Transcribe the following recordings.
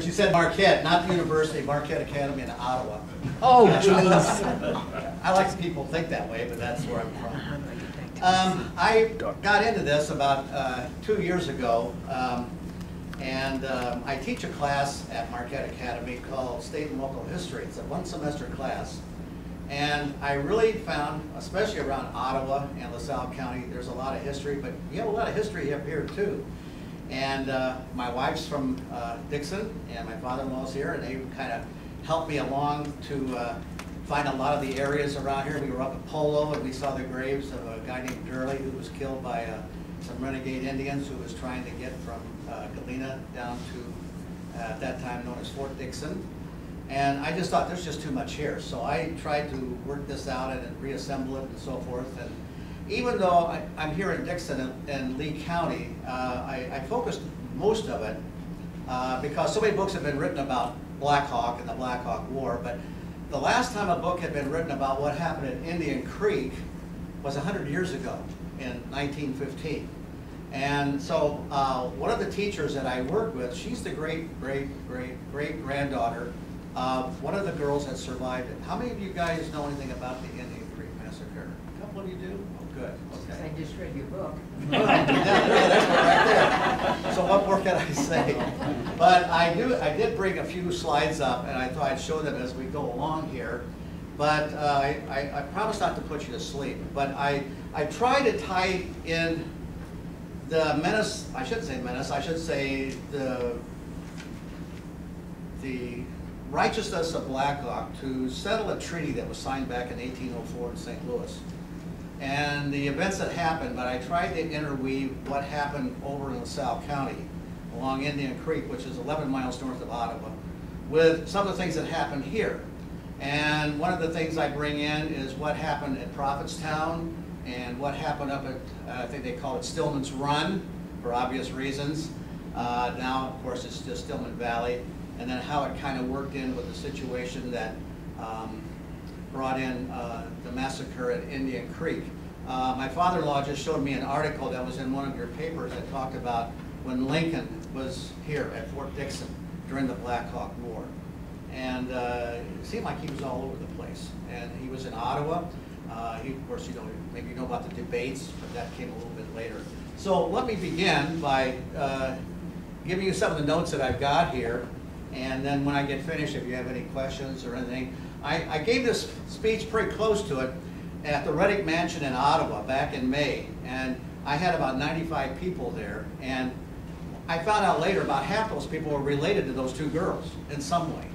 you said Marquette, not the university, Marquette Academy in Ottawa. Oh, jeez. I like people think that way, but that's where I'm from. I got into this about 2 years ago, and I teach a class at Marquette Academy called State and Local History. It's a one-semester class. And I really found, especially around Ottawa and LaSalle County, there's a lot of history, but you have a lot of history up here too. And my wife's from Dixon, and my father-in-law's here, and they kind of helped me along to find a lot of the areas around here. We were up at Polo, and we saw the graves of a guy named Durley, who was killed by some renegade Indians who was trying to get from Galena down to, at that time known as Fort Dixon. And I just thought there's just too much here. So I tried to work this out and reassemble it and so forth. And even though I'm here in Dixon and Lee County, I focused most of it because so many books have been written about Black Hawk and the Black Hawk War. But the last time a book had been written about what happened at Indian Creek was 100 years ago in 1915. And so one of the teachers that I work with, she's the great-great-great-great-granddaughter of one of the girls that survived it. How many of you guys know anything about the Indian Creek Massacre? A couple of you do? Oh, good. Okay. I just read your book. That's right there. So what more can I say? But I did bring a few slides up, and I thought I'd show them as we go along here. But I promise not to put you to sleep. But I try to tie in the menace, I shouldn't say menace, I should say the righteousness of Black Hawk to settle a treaty that was signed back in 1804 in St. Louis. And the events that happened, but I tried to interweave what happened over in LaSalle County along Indian Creek, which is 11 miles north of Ottawa, with some of the things that happened here. And one of the things I bring in is what happened at Prophetstown and what happened up at, I think they call it Stillman's Run, for obvious reasons. Now, of course, it's just Stillman Valley. And then how it kind of worked in with the situation that brought in the massacre at Indian Creek. My father-in-law just showed me an article that was in one of your papers that talked about when Lincoln was here at Fort Dixon during the Black Hawk War. And it seemed like he was all over the place. And he was in Ottawa. Of course, maybe you know about the debates, but that came a little bit later. So let me begin by giving you some of the notes that I've got here. And then when I get finished, if you have any questions or anything, I gave this speech pretty close to it at the Reddick Mansion in Ottawa back in May. And I had about 95 people there. And I found out later about half those people were related to those two girls in some way.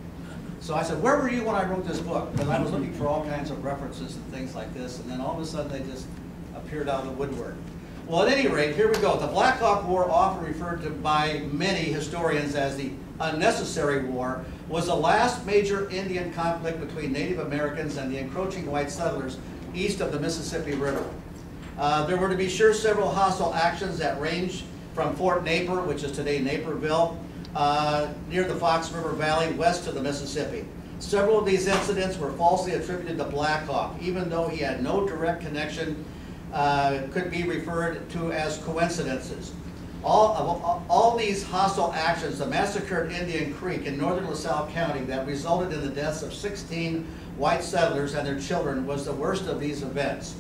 So I said, where were you when I wrote this book? Because I was looking for all kinds of references and things like this. And then all of a sudden they just appeared out of the woodwork. Well, at any rate, here we go. The Black Hawk War, often referred to by many historians as the unnecessary war, was the last major Indian conflict between Native Americans and the encroaching white settlers east of the Mississippi River. There were, to be sure, several hostile actions that ranged from Fort Napier, which is today Naperville, near the Fox River Valley, west of the Mississippi. Several of these incidents were falsely attributed to Black Hawk, even though he had no direct connection, could be referred to as coincidences. All these hostile actions, the massacre at Indian Creek in northern LaSalle County that resulted in the deaths of 16 white settlers and their children, was the worst of these events.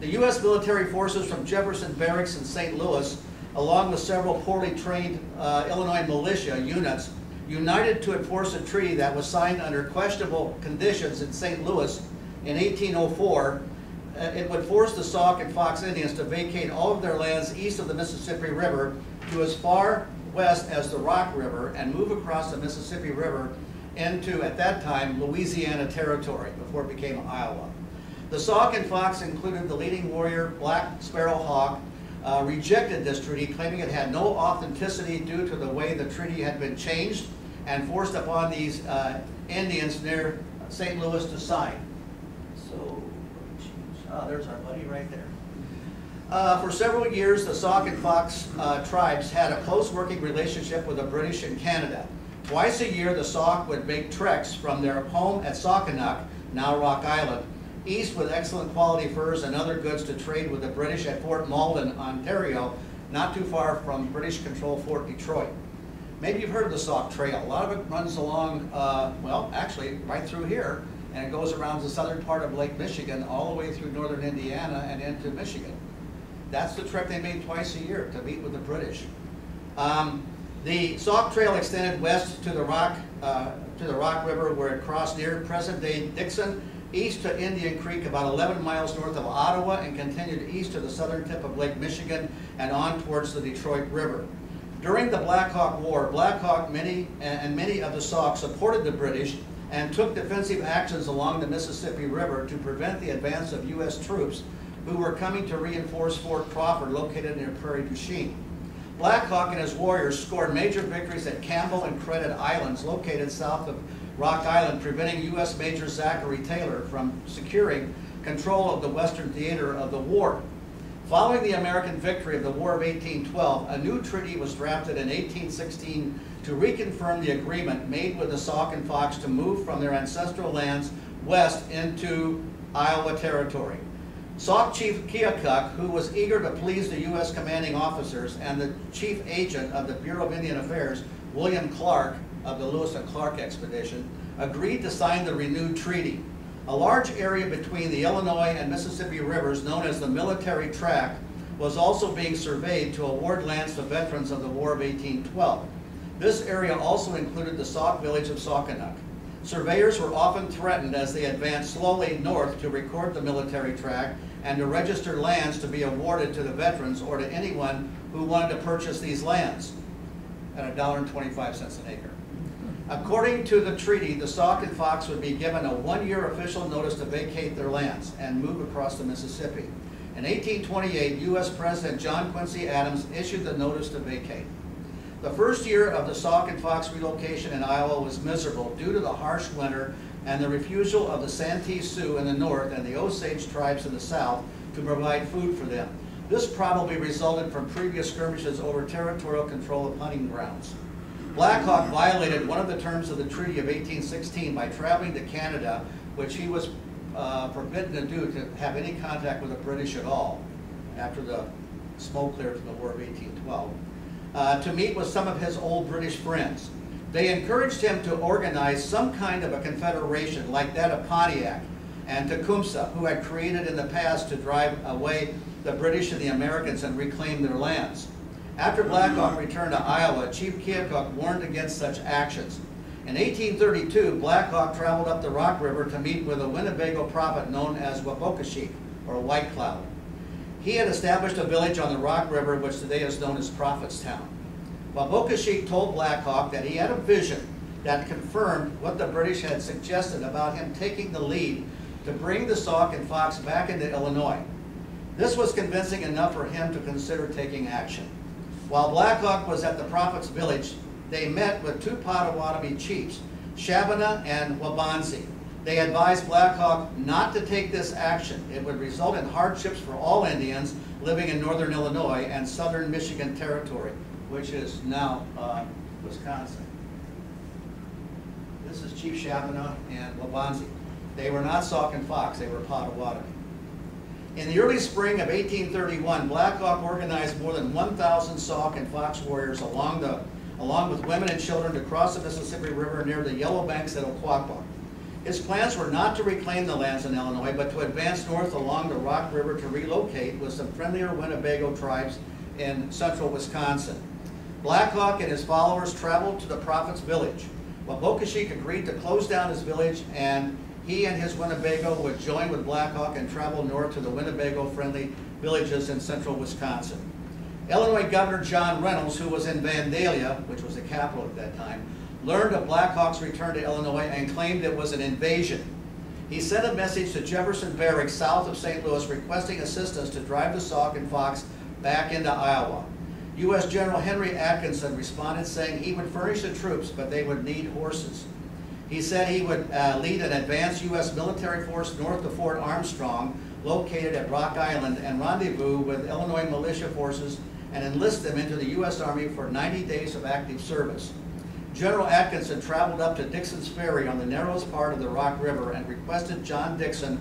The U.S. military forces from Jefferson Barracks in St. Louis, along with several poorly trained Illinois militia units, united to enforce a treaty that was signed under questionable conditions in St. Louis in 1804. It would force the Sauk and Fox Indians to vacate all of their lands east of the Mississippi River to as far west as the Rock River and move across the Mississippi River into, at that time, Louisiana Territory before it became Iowa. The Sauk and Fox included the leading warrior Black Sparrow Hawk, rejected this treaty, claiming it had no authenticity due to the way the treaty had been changed and forced upon these Indians near St. Louis to sign. So, there's our buddy right there. For several years, the Sauk and Fox tribes had a close working relationship with the British in Canada. Twice a year, the Sauk would make treks from their home at Saukenuk, now Rock Island, east with excellent quality furs and other goods to trade with the British at Fort Malden, Ontario, not too far from British-controlled Fort Detroit. Maybe you've heard of the Sauk Trail. A lot of it runs along, well, actually, right through here, and it goes around the southern part of Lake Michigan, all the way through northern Indiana and into Michigan. That's the trip they made twice a year to meet with the British. The Sauk Trail extended west to the Rock River, where it crossed near present-day Dixon, east to Indian Creek, about 11 miles north of Ottawa, and continued east to the southern tip of Lake Michigan and on towards the Detroit River. During the Black Hawk War, many of the Sauk supported the British and took defensive actions along the Mississippi River to prevent the advance of U.S. troops who were coming to reinforce Fort Crawford, located near Prairie du Chien. Black Hawk and his warriors scored major victories at Campbell and Credit Islands, located south of Rock Island, preventing U.S. Major Zachary Taylor from securing control of the western theater of the war. Following the American victory of the War of 1812, a new treaty was drafted in 1816 to reconfirm the agreement made with the Sauk and Fox to move from their ancestral lands west into Iowa Territory. Sauk Chief Keokuk, who was eager to please the U.S. commanding officers, and the chief agent of the Bureau of Indian Affairs, William Clark, of the Lewis and Clark expedition, agreed to sign the renewed treaty. A large area between the Illinois and Mississippi rivers, known as the Military Tract, was also being surveyed to award lands to veterans of the War of 1812. This area also included the Sauk village of Saukenuk. Surveyors were often threatened as they advanced slowly north to record the military tract and to register lands to be awarded to the veterans or to anyone who wanted to purchase these lands at $1.25 an acre. According to the treaty, the Sauk and Fox would be given a one-year official notice to vacate their lands and move across the Mississippi. In 1828, U.S. President John Quincy Adams issued the notice to vacate. The first year of the Sauk and Fox relocation in Iowa was miserable due to the harsh winter and the refusal of the Santee Sioux in the north and the Osage tribes in the south to provide food for them. This probably resulted from previous skirmishes over territorial control of hunting grounds. Black Hawk violated one of the terms of the Treaty of 1816 by traveling to Canada, which he was forbidden to do, to have any contact with the British at all after the smoke cleared from the War of 1812, to meet with some of his old British friends. They encouraged him to organize some kind of a confederation like that of Pontiac and Tecumseh, who had created in the past to drive away the British and the Americans and reclaim their lands. After Black Hawk returned to Iowa, Chief Keokuk warned against such actions. In 1832, Black Hawk traveled up the Rock River to meet with a Winnebago prophet known as Wabokashik, or White Cloud. He had established a village on the Rock River, which today is known as Prophetstown. Wabokashik told Black Hawk that he had a vision that confirmed what the British had suggested about him taking the lead to bring the Sauk and Fox back into Illinois. This was convincing enough for him to consider taking action. While Black Hawk was at the prophet's village, they met with two Potawatomi chiefs, Shabana and Wabansi. They advised Black Hawk not to take this action. It would result in hardships for all Indians living in northern Illinois and southern Michigan territory, which is now Wisconsin. This is Chief Shabana and Wabansi. They were not Sauk and Fox, they were Potawatomi. In the early spring of 1831, Black Hawk organized more than 1,000 Sauk and Fox warriors along with women and children to cross the Mississippi River near the Yellow Banks at Occoquan. His plans were not to reclaim the lands in Illinois, but to advance north along the Rock River to relocate with some friendlier Winnebago tribes in central Wisconsin. Black Hawk and his followers traveled to the prophet's village. Wabokashik agreed to close down his village, and he and his Winnebago would join with Black Hawk and travel north to the Winnebago-friendly villages in central Wisconsin. Illinois Governor John Reynolds, who was in Vandalia, which was the capital at that time, learned of Black Hawk's return to Illinois and claimed it was an invasion. He sent a message to Jefferson Barracks south of St. Louis requesting assistance to drive the Sauk and Fox back into Iowa. U.S. General Henry Atkinson responded saying he would furnish the troops, but they would need horses. He said he would lead an advanced U.S. military force north of Fort Armstrong, located at Rock Island, and rendezvous with Illinois militia forces and enlist them into the U.S. Army for 90 days of active service. General Atkinson traveled up to Dixon's Ferry on the narrowest part of the Rock River and requested John Dixon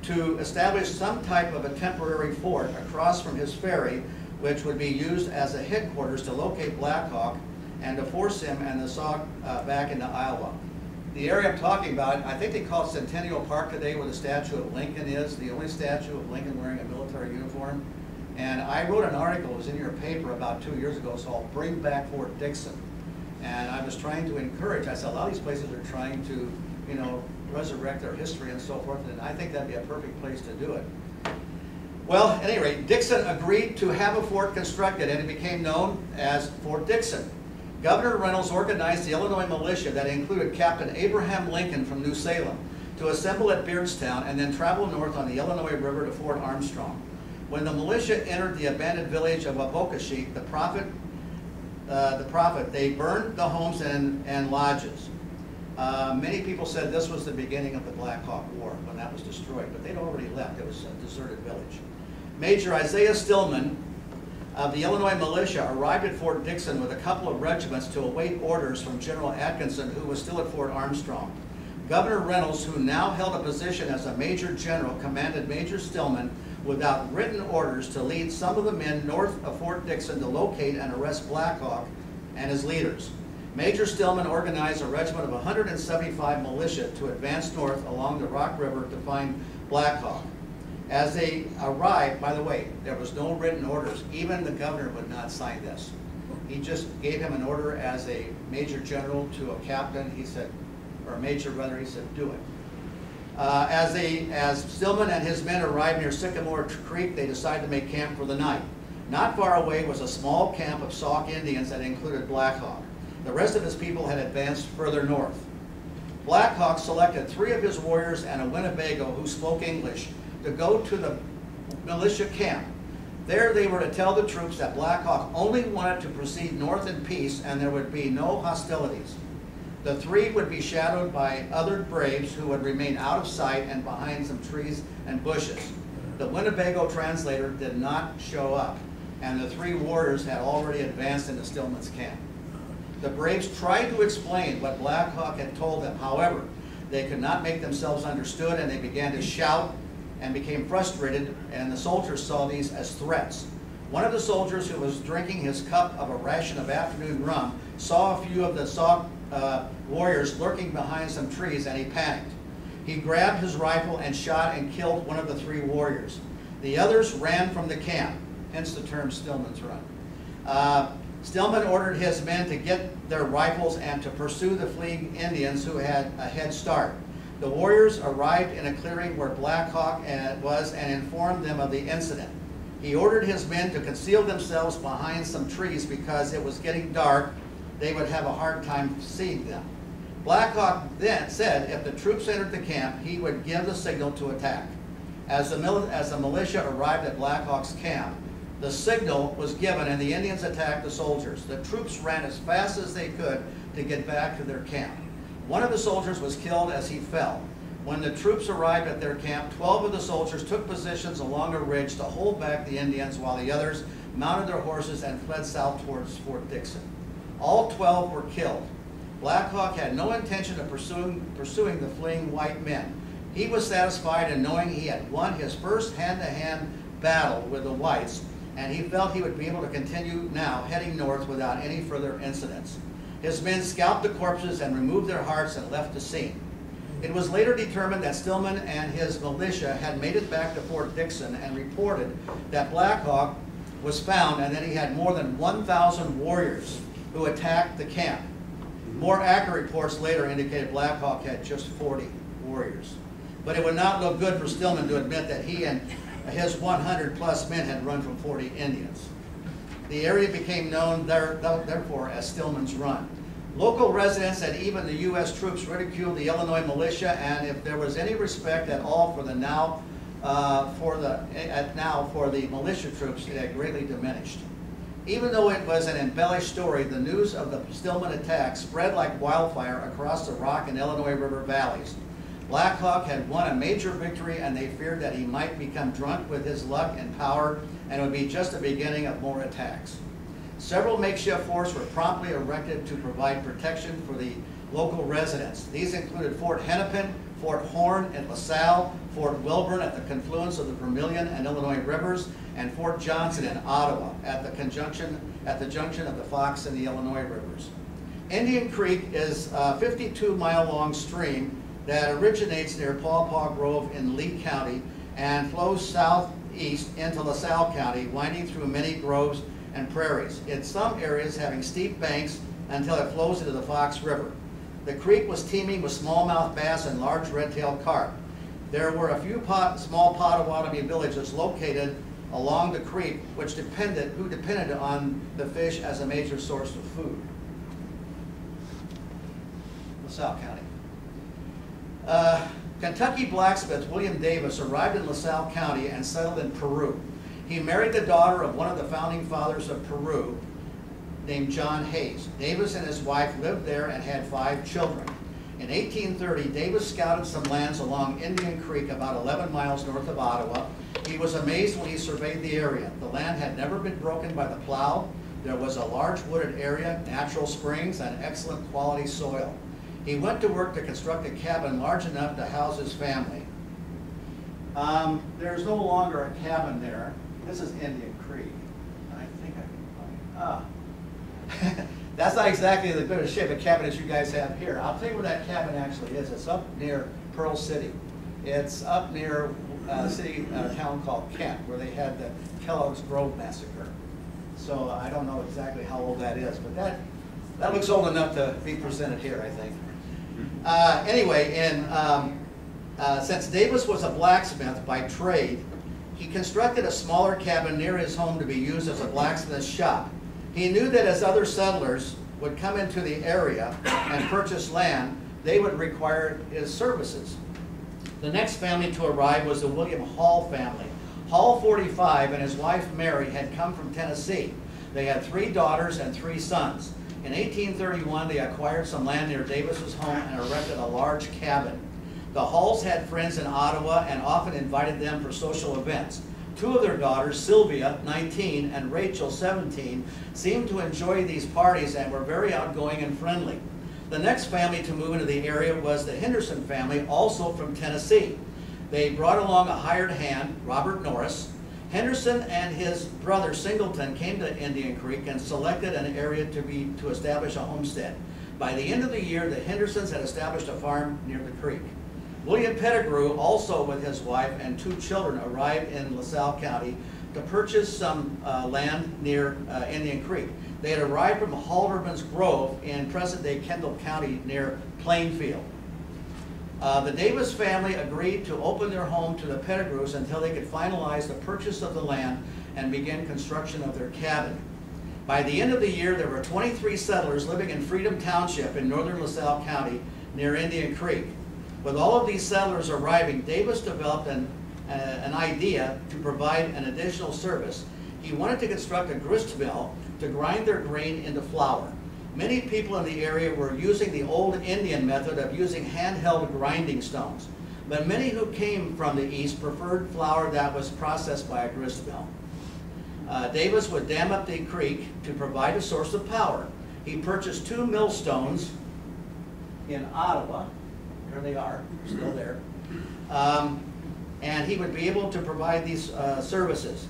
to establish some type of a temporary fort across from his ferry, which would be used as a headquarters to locate Black Hawk and to force him and the Sauk back into Iowa. The area I'm talking about, I think they call it Centennial Park today, where the statue of Lincoln is, the only statue of Lincoln wearing a military uniform. And I wrote an article, it was in your paper about 2 years ago, so I'll bring back Fort Dixon. And I was trying to encourage, I said, a lot of these places are trying to, you know, resurrect their history and so forth, and I think that'd be a perfect place to do it. Well, at any rate, Dixon agreed to have a fort constructed, and it became known as Fort Dixon. Governor Reynolds organized the Illinois militia that included Captain Abraham Lincoln from New Salem to assemble at Beardstown and then travel north on the Illinois River to Fort Armstrong. When the militia entered the abandoned village of Wabokashik, they burned the homes and lodges. Many people said this was the beginning of the Black Hawk War when that was destroyed, but they'd already left. It was a deserted village. Major Isaiah Stillman of the Illinois militia arrived at Fort Dixon with a couple of regiments to await orders from General Atkinson, who was still at Fort Armstrong. Governor Reynolds, who now held a position as a major general, commanded Major Stillman without written orders to lead some of the men north of Fort Dixon to locate and arrest Black Hawk and his leaders. Major Stillman organized a regiment of 175 militia to advance north along the Rock River to find Black Hawk. As they arrived, by the way, there was no written orders. Even the governor would not sign this. He just gave him an order as a major general to a captain. He said, or a major rather, he said, do it. As Stillman and his men arrived near Sycamore Creek, they decided to make camp for the night. Not far away was a small camp of Sauk Indians that included Black Hawk. The rest of his people had advanced further north. Black Hawk selected 3 of his warriors and a Winnebago who spoke English to go to the militia camp. There they were to tell the troops that Black Hawk only wanted to proceed north in peace and there would be no hostilities. The 3 would be shadowed by other braves who would remain out of sight and behind some trees and bushes. The Winnebago translator did not show up, and the 3 warriors had already advanced into Stillman's camp. The braves tried to explain what Black Hawk had told them. However, they could not make themselves understood, and they began to shout and became frustrated, and the soldiers saw these as threats. One of the soldiers, who was drinking his cup of a ration of afternoon rum, saw a few of the Sauk warriors lurking behind some trees, and he panicked. He grabbed his rifle and shot and killed one of the 3 warriors. The others ran from the camp, hence the term Stillman's Run. Stillman ordered his men to get their rifles and to pursue the fleeing Indians who had a head start. The warriors arrived in a clearing where Black Hawk was and informed them of the incident. He ordered his men to conceal themselves behind some trees because it was getting dark. They would have a hard time seeing them. Black Hawk then said if the troops entered the camp, he would give the signal to attack. As the militia arrived at Black Hawk's camp, the signal was given and the Indians attacked the soldiers. The troops ran as fast as they could to get back to their camp. One of the soldiers was killed as he fell. When the troops arrived at their camp, 12 of the soldiers took positions along a ridge to hold back the Indians while the others mounted their horses and fled south towards Fort Dixon. All 12 were killed. Black Hawk had no intention of pursuing the fleeing white men. He was satisfied in knowing he had won his first hand-to-hand battle with the whites, and he felt he would be able to continue now heading north without any further incidents. His men scalped the corpses and removed their hearts and left the scene. It was later determined that Stillman and his militia had made it back to Fort Dixon and reported that Black Hawk was found and that he had more than 1,000 warriors who attacked the camp. More accurate reports later indicated Black Hawk had just 40 warriors. But it would not look good for Stillman to admit that he and his 100-plus men had run from 40 Indians. The area became known, therefore, as Stillman's Run. Local residents and even the U.S. troops ridiculed the Illinois militia, and if there was any respect at all for the militia troops, it had greatly diminished. Even though it was an embellished story, the news of the Stillman attack spread like wildfire across the Rock and Illinois River valleys. Black Hawk had won a major victory, and they feared that he might become drunk with his luck and power, and it would be just the beginning of more attacks. Several makeshift forts were promptly erected to provide protection for the local residents. These included Fort Hennepin, Fort Horn at LaSalle, Fort Wilburn at the confluence of the Vermilion and Illinois rivers, and Fort Johnson in Ottawa at the junction of the Fox and the Illinois rivers. Indian Creek is a 52-mile-long stream that originates near Paw Paw Grove in Lee County and flows southeast into LaSalle County, winding through many groves and prairies, in some areas having steep banks until it flows into the Fox River. The creek was teeming with smallmouth bass and large red-tailed carp. There were a few small Potawatomi villages located along the creek who depended on the fish as a major source of food. LaSalle County. Kentucky blacksmith William Davis arrived in LaSalle County and settled in Peru. He married the daughter of one of the founding fathers of Peru, named John Hayes. Davis and his wife lived there and had 5 children. In 1830, Davis scouted some lands along Indian Creek about 11 miles north of Ottawa. He was amazed when he surveyed the area. The land had never been broken by the plow. There was a large wooded area, natural springs, and excellent quality soil. He went to work to construct a cabin large enough to house his family. There's no longer a cabin there. This is Indian Creek. I think I can find, that's not exactly the good of shape of cabin as you guys have here. I'll tell you where that cabin actually is. It's up near Pearl City. It's up near a town called Kent, where they had the Kellogg's Grove Massacre. So I don't know exactly how old that is, but that looks old enough to be presented here, I think. Anyway, since Davis was a blacksmith by trade, he constructed a smaller cabin near his home to be used as a blacksmith's shop. He knew that as other settlers would come into the area and purchase land, they would require his services. The next family to arrive was the William Hall family. Hall, 45, and his wife Mary had come from Tennessee. They had 3 daughters and 3 sons. In 1831, they acquired some land near Davis's home and erected a large cabin. The Halls had friends in Ottawa and often invited them for social events. 2 of their daughters, Sylvia, 19, and Rachel, 17, seemed to enjoy these parties and were very outgoing and friendly. The next family to move into the area was the Henderson family, also from Tennessee. They brought along a hired hand, Robert Norris. Henderson and his brother Singleton came to Indian Creek and selected an area to establish a homestead. By the end of the year, the Hendersons had established a farm near the creek. William Pettigrew, also with his wife and 2 children, arrived in LaSalle County to purchase some land near Indian Creek. They had arrived from Halderman's Grove in present-day Kendall County near Plainfield. The Davis family agreed to open their home to the Pettigrews until they could finalize the purchase of the land and begin construction of their cabin. By the end of the year, there were 23 settlers living in Freedom Township in northern LaSalle County near Indian Creek. With all of these settlers arriving, Davis developed an idea to provide an additional service. He wanted to construct a grist mill to grind their grain into flour. Many people in the area were using the old Indian method of using handheld grinding stones, but many who came from the east preferred flour that was processed by a grist mill. Davis would dam up the creek to provide a source of power. He purchased 2 millstones in Ottawa. There they are, still there. And he would be able to provide these services.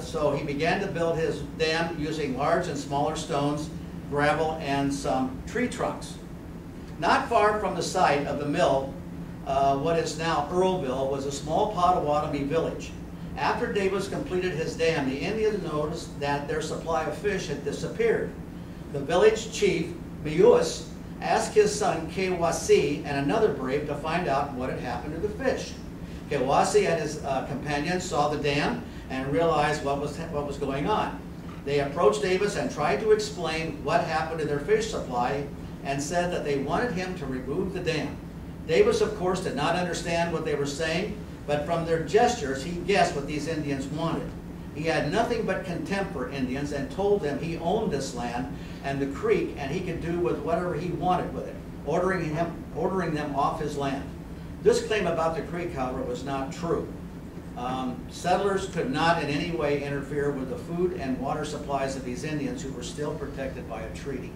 So he began to build his dam using large and smaller stones, gravel, and some tree trunks. Not far from the site of the mill, what is now Earlville, was a small Potawatomi village. After Davis completed his dam, the Indians noticed that their supply of fish had disappeared. The village chief, Mewis, asked his son Kewasi and another brave to find out what had happened to the fish. Kewasi and his companions saw the dam and realized what was going on. They approached Davis and tried to explain what happened to their fish supply and said that they wanted him to remove the dam. Davis, of course, did not understand what they were saying, but from their gestures, he guessed what these Indians wanted. He had nothing but contempt for Indians and told them he owned this land and the creek and he could do with whatever he wanted with it, ordering them off his land. This claim about the creek, however, was not true. Settlers could not in any way interfere with the food and water supplies of these Indians who were still protected by a treaty.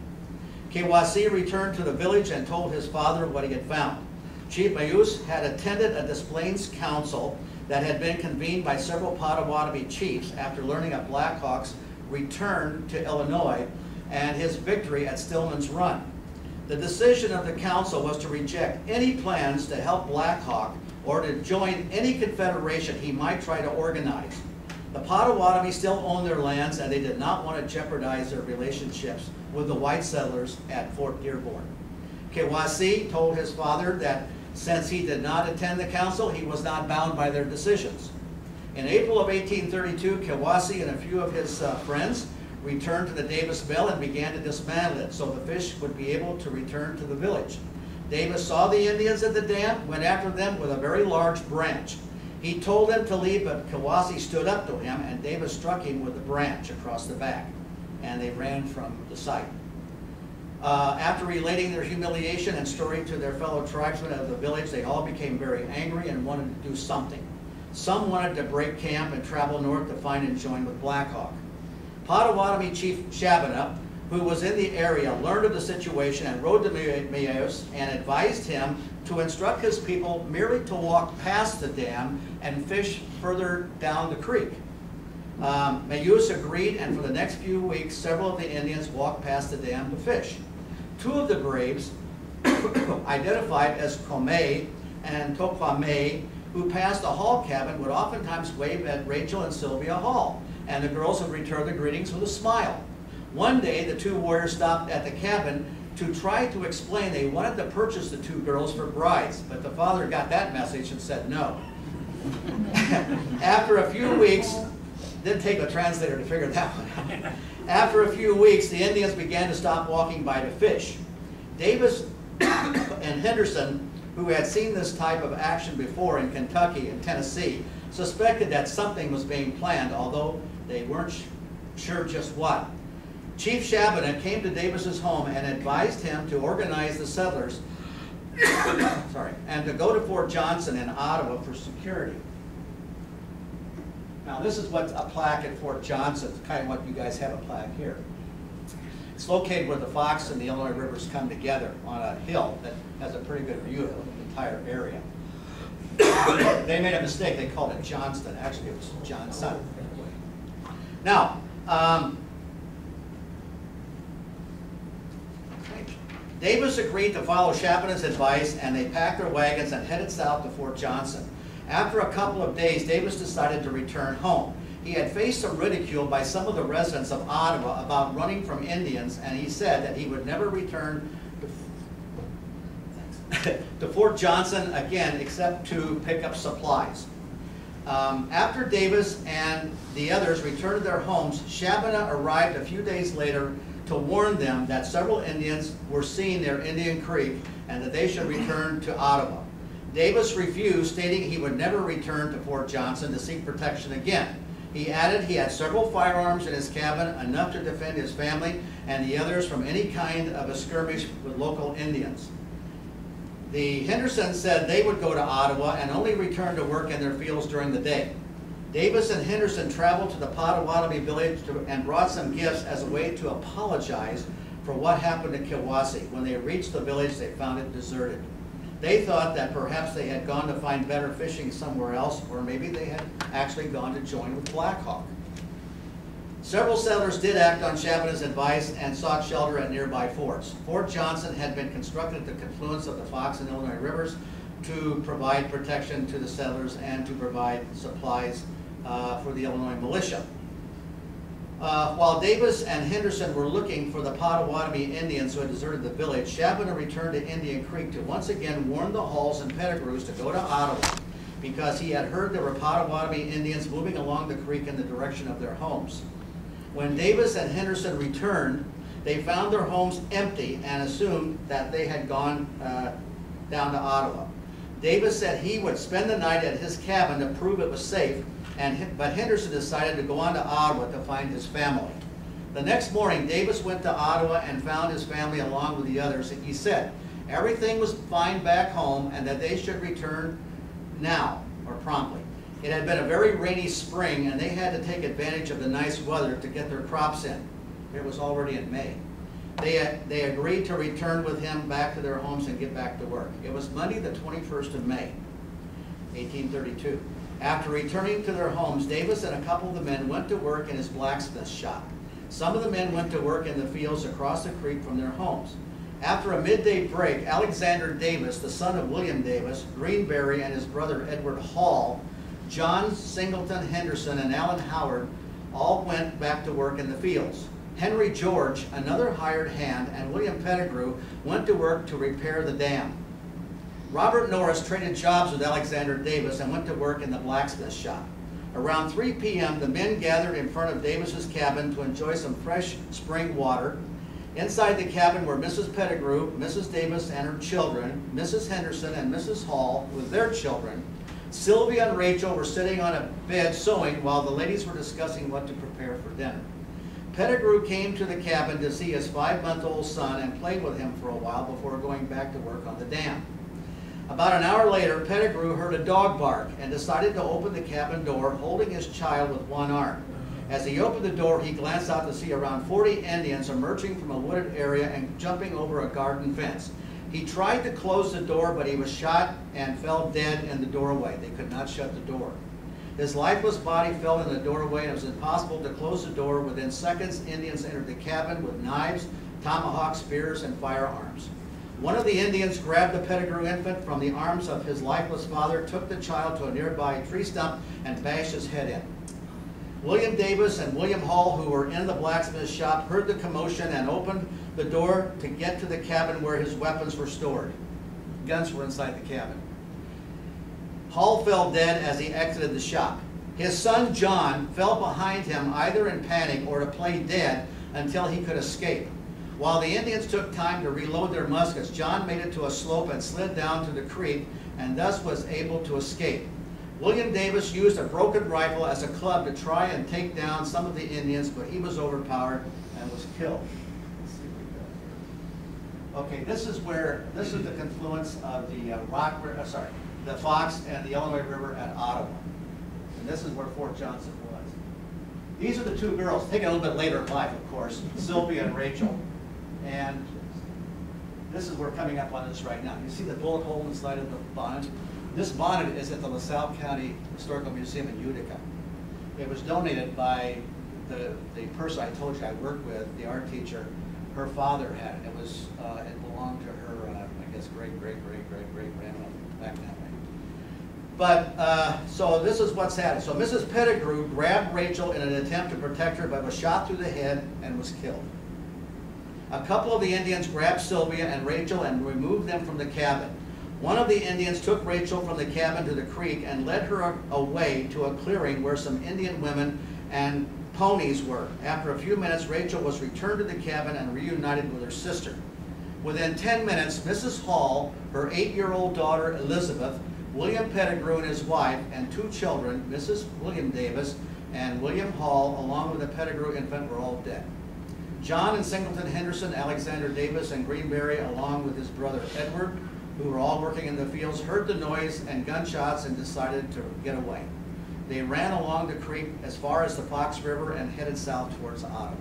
Kewasi returned to the village and told his father what he had found. Chief Mayus had attended a Des Plaines council that had been convened by several Potawatomi chiefs after learning of Black Hawk's return to Illinois and his victory at Stillman's Run. The decision of the council was to reject any plans to help Black Hawk or to join any confederation he might try to organize. The Potawatomi still owned their lands, and they did not want to jeopardize their relationships with the white settlers at Fort Dearborn. Kewasi told his father that since he did not attend the council, he was not bound by their decisions. In April of 1832, Kewasi and a few of his friends returned to the Davis Mill and began to dismantle it so the fish would be able to return to the village. Davis saw the Indians at the dam, went after them with a very large branch. He told them to leave, but Kewasi stood up to him, and Davis struck him with the branch across the back, and they ran from the site. After relating their humiliation and story to their fellow tribesmen of the village, they all became very angry and wanted to do something. Some wanted to break camp and travel north to find and join with Black Hawk. Potawatomi Chief Shabana, who was in the area, learned of the situation and rode to Mayos and advised him to instruct his people merely to walk past the dam and fish further down the creek. Mayus agreed, and for the next few weeks, several of the Indians walked past the dam to fish. Two of the braves, identified as Komei and Tokwame, who passed the Hall cabin, would oftentimes wave at Rachel and Sylvia Hall, and the girls would return the greetings with a smile. One day, the two warriors stopped at the cabin to try to explain they wanted to purchase the two girls for brides, but the father got that message and said no. After a few weeks, didn't take a translator to figure that one out. After a few weeks, the Indians began to stop walking by to fish. Davis and Henderson, who had seen this type of action before in Kentucky and Tennessee, suspected that something was being planned, although they weren't sure just what. Chief Shabana came to Davis's home and advised him to organize the settlers and to go to Fort Johnson in Ottawa for security. Now this is what's a plaque at Fort Johnson. It's kind of what you guys have a plaque here. It's located where the Fox and the Illinois rivers come together on a hill that has a pretty good view of the entire area. They made a mistake. They called it Johnston. Actually, it was Johnson. Now, Davis agreed to follow Shabana's advice, and they packed their wagons and headed south to Fort Johnson. After a couple of days, Davis decided to return home. He had faced some ridicule by some of the residents of Ottawa about running from Indians, and he said that he would never return to Fort Johnson again except to pick up supplies. After Davis and the others returned to their homes, Shabana arrived a few days later to warn them that several Indians were seen near Indian Creek and that they should return to Ottawa. Davis refused, stating he would never return to Fort Johnson to seek protection again. He added he had several firearms in his cabin, enough to defend his family and the others from any kind of a skirmish with local Indians. The Hendersons said they would go to Ottawa and only return to work in their fields during the day. Davis and Henderson traveled to the Potawatomi village and brought some gifts as a way to apologize for what happened to Kewasi. When they reached the village, they found it deserted. They thought that perhaps they had gone to find better fishing somewhere else, or maybe they had actually gone to join with Black Hawk. Several settlers did act on Shabana's advice and sought shelter at nearby forts. Fort Johnson had been constructed at the confluence of the Fox and Illinois rivers to provide protection to the settlers and to provide supplies for the Illinois militia. While Davis and Henderson were looking for the Potawatomi Indians who had deserted the village, Shabana returned to Indian Creek to once again warn the Halls and Pettigrews to go to Ottawa because he had heard there were Potawatomi Indians moving along the creek in the direction of their homes. When Davis and Henderson returned, they found their homes empty and assumed that they had gone down to Ottawa. Davis said he would spend the night at his cabin to prove it was safe, but Henderson decided to go on to Ottawa to find his family. The next morning, Davis went to Ottawa and found his family along with the others. He said everything was fine back home and that they should return now or promptly. It had been a very rainy spring and they had to take advantage of the nice weather to get their crops in. It was already in May. They agreed to return with him back to their homes and get back to work. It was Monday the 21st of May, 1832. After returning to their homes, Davis and a couple of the men went to work in his blacksmith shop. Some of the men went to work in the fields across the creek from their homes. After a midday break, Alexander Davis, the son of William Davis, Greenberry, and his brother Edward Hall, John Singleton Henderson, and Allen Howard all went back to work in the fields. Henry George, another hired hand, and William Pettigrew went to work to repair the dam. Robert Norris traded jobs with Alexander Davis and went to work in the blacksmith shop. Around 3 p.m., the men gathered in front of Davis's cabin to enjoy some fresh spring water. Inside the cabin were Mrs. Pettigrew, Mrs. Davis and her children, Mrs. Henderson and Mrs. Hall with their children. Sylvia and Rachel were sitting on a bed sewing while the ladies were discussing what to prepare for dinner. Pettigrew came to the cabin to see his 5-month-old son and played with him for a while before going back to work on the dam. About an hour later, Pettigrew heard a dog bark and decided to open the cabin door, holding his child with one arm. As he opened the door, he glanced out to see around 40 Indians emerging from a wooded area and jumping over a garden fence. He tried to close the door, but he was shot and fell dead in the doorway. They could not shut the door. His lifeless body fell in the doorway, and it was impossible to close the door. Within seconds, Indians entered the cabin with knives, tomahawks, spears, and firearms. One of the Indians grabbed the Pettigrew infant from the arms of his lifeless father, took the child to a nearby tree stump, and bashed his head in. William Davis and William Hall, who were in the blacksmith shop, heard the commotion and opened the door to get to the cabin where his weapons were stored. Guns were inside the cabin. Hall fell dead as he exited the shop. His son John fell behind him either in panic or to play dead until he could escape. While the Indians took time to reload their muskets, John made it to a slope and slid down to the creek and thus was able to escape. William Davis used a broken rifle as a club to try and take down some of the Indians, but he was overpowered and was killed. Okay, this is the confluence of the the Fox and the Illinois River at Ottawa. And this is where Fort Johnson was. These are the two girls, taken a little bit later in life, of course, Sylvia and Rachel. And this is, we're coming up on this right now. You see the bullet hole inside of the bonnet? This bonnet is at the LaSalle County Historical Museum in Utica. It was donated by the person I told you I worked with, the art teacher. Her father had it. It belonged to her, I guess, great-great-great-great-great-grandmother back that way. But, so this is what's happened. So Mrs. Pettigrew grabbed Rachel in an attempt to protect her, but was shot through the head and was killed. A couple of the Indians grabbed Sylvia and Rachel and removed them from the cabin. One of the Indians took Rachel from the cabin to the creek and led her away to a clearing where some Indian women and ponies were. After a few minutes, Rachel was returned to the cabin and reunited with her sister. Within 10 minutes, Mrs. Hall, her 8-year-old daughter Elizabeth, William Pettigrew and his wife, and 2 children, Mrs. William Davis and William Hall, along with the Pettigrew infant, were all dead. John and Singleton Henderson, Alexander Davis, and Greenberry, along with his brother Edward, who were all working in the fields, heard the noise and gunshots and decided to get away. They ran along the creek as far as the Fox River and headed south towards Ottawa.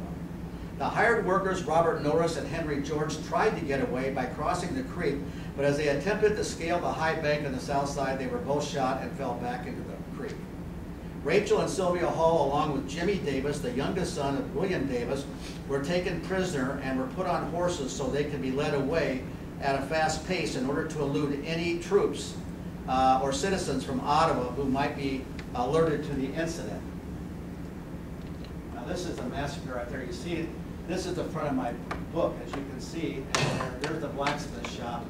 The hired workers, Robert Norris and Henry George, tried to get away by crossing the creek, but as they attempted to scale the high bank on the south side, they were both shot and fell back into the creek. Rachel and Sylvia Hall, along with Jimmy Davis, the youngest son of William Davis, were taken prisoner and were put on horses so they could be led away at a fast pace in order to elude any troops or citizens from Ottawa who might be alerted to the incident. Now this is the massacre right there. You see it. This is the front of my book, as you can see. And there's the blacksmith shop.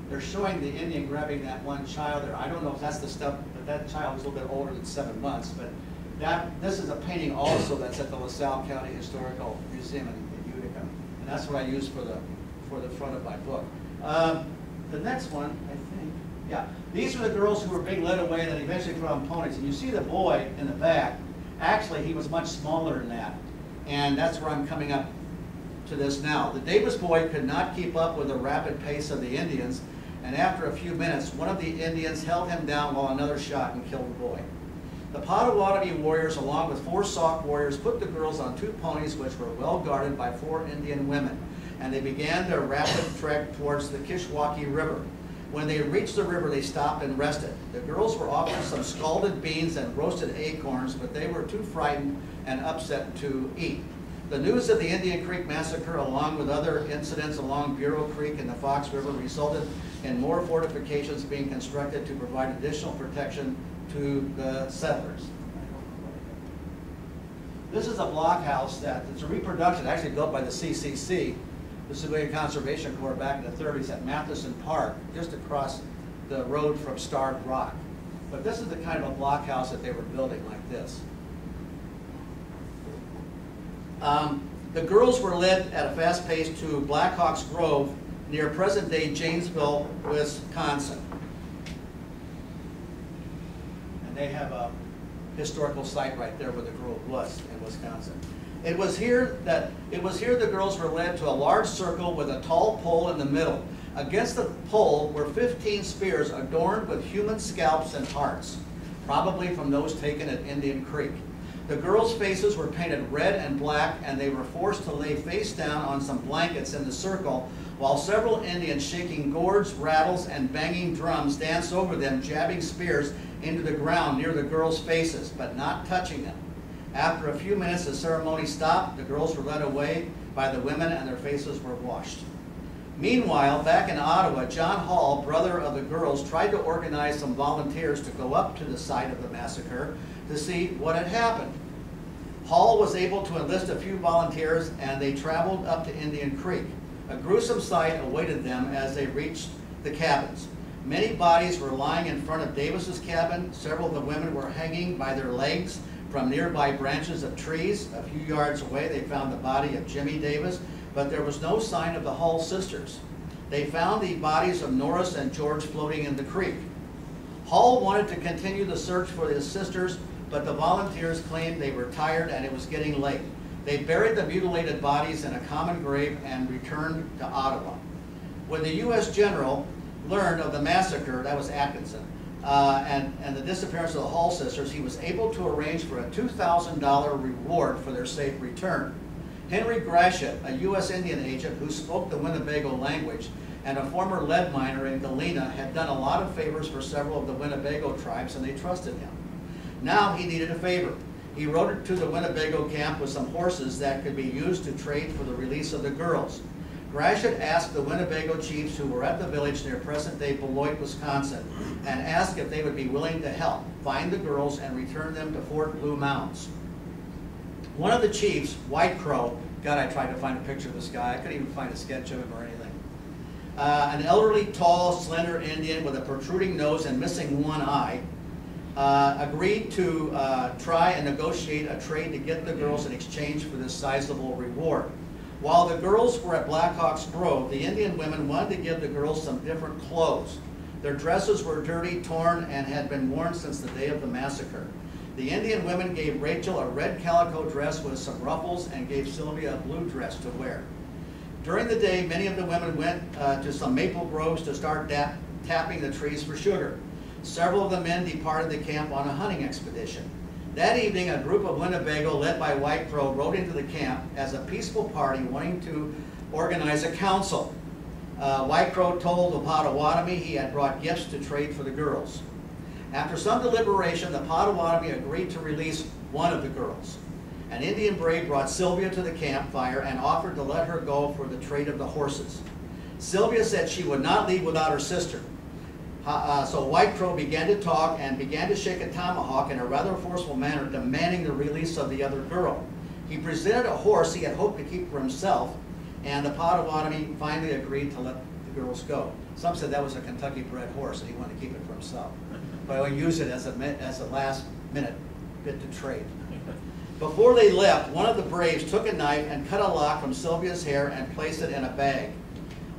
They're showing the Indian grabbing that one child there. I don't know if that's the stuff, but that child was a little bit older than 7 months. But this is a painting also that's at the LaSalle County Historical Museum in Utica. And that's what I use for the front of my book. The next one, I think, yeah. These are the girls who were being led away and then eventually put on ponies. And you see the boy in the back. Actually, he was much smaller than that. And that's where I'm coming up to this now. The Davis boy could not keep up with the rapid pace of the Indians, and after a few minutes, one of the Indians held him down while another shot and killed the boy. The Potawatomi warriors, along with 4 Sauk warriors, put the girls on 2 ponies which were well guarded by 4 Indian women, and they began their rapid trek towards the Kishwaukee River. When they reached the river, they stopped and rested. The girls were offered some scalded beans and roasted acorns, but they were too frightened and upset to eat. The news of the Indian Creek Massacre, along with other incidents along Bureau Creek and the Fox River, resulted in more fortifications being constructed to provide additional protection to the settlers. This is a blockhouse that it's a reproduction, actually built by the CCC, the Civilian Conservation Corps, back in the 30s at Matheson Park, just across the road from Starved Rock. But this is the kind of a blockhouse that they were building, like this. The girls were led at a fast pace to Blackhawk's Grove near present-day Janesville, Wisconsin. And they have a historical site right there where the grove was in Wisconsin. It was here the girls were led to a large circle with a tall pole in the middle. Against the pole were 15 spears adorned with human scalps and hearts, probably from those taken at Indian Creek. The girls' faces were painted red and black, and they were forced to lay face down on some blankets in the circle, while several Indians shaking gourds, rattles, and banging drums danced over them, jabbing spears into the ground near the girls' faces, but not touching them. After a few minutes, the ceremony stopped. The girls were led away by the women, and their faces were washed. Meanwhile, back in Ottawa, John Hall, brother of the girls, tried to organize some volunteers to go up to the site of the massacre to see what had happened. Hall was able to enlist a few volunteers, and they traveled up to Indian Creek. A gruesome sight awaited them as they reached the cabins. Many bodies were lying in front of Davis's cabin. Several of the women were hanging by their legs from nearby branches of trees. A few yards away, they found the body of Jimmy Davis, but there was no sign of the Hall sisters. They found the bodies of Norris and George floating in the creek. Hall wanted to continue the search for his sisters, but the volunteers claimed they were tired and it was getting late. They buried the mutilated bodies in a common grave and returned to Ottawa. When the U.S. general learned of the massacre, that was Atkinson, and the disappearance of the Hall sisters, he was able to arrange for a $2,000 reward for their safe return. Henry Gratiot, a U.S. Indian agent who spoke the Winnebago language and a former lead miner in Galena, had done a lot of favors for several of the Winnebago tribes, and they trusted him. Now he needed a favor. He rode to the Winnebago camp with some horses that could be used to trade for the release of the girls. Gratiot asked the Winnebago chiefs who were at the village near present-day Beloit, Wisconsin, and asked if they would be willing to help find the girls and return them to Fort Blue Mounds. One of the chiefs, White Crow, God, I tried to find a picture of this guy. I couldn't even find a sketch of him or anything. An elderly, tall, slender Indian with a protruding nose and missing one eye, agreed to try and negotiate a trade to get the girls in exchange for this sizable reward. While the girls were at Blackhawk's Grove, the Indian women wanted to give the girls some different clothes. Their dresses were dirty, torn, and had been worn since the day of the massacre. The Indian women gave Rachel a red calico dress with some ruffles and gave Sylvia a blue dress to wear. During the day, many of the women went to some maple groves to start tapping the trees for sugar. Several of the men departed the camp on a hunting expedition. That evening, a group of Winnebago, led by White Crow, rode into the camp as a peaceful party wanting to organize a council. White Crow told the Potawatomi he had brought gifts to trade for the girls. After some deliberation, the Potawatomi agreed to release one of the girls. An Indian brave brought Sylvia to the campfire and offered to let her go for the trade of the horses. Sylvia said she would not leave without her sister. So White Crow began to talk and began to shake a tomahawk in a rather forceful manner, demanding the release of the other girl. He presented a horse he had hoped to keep for himself, and the Potawatomi finally agreed to let the girls go. Some said that was a Kentucky-bred horse and he wanted to keep it for himself. But he used it as a last-minute bit to trade. Before they left, one of the braves took a knife and cut a lock from Sylvia's hair and placed it in a bag.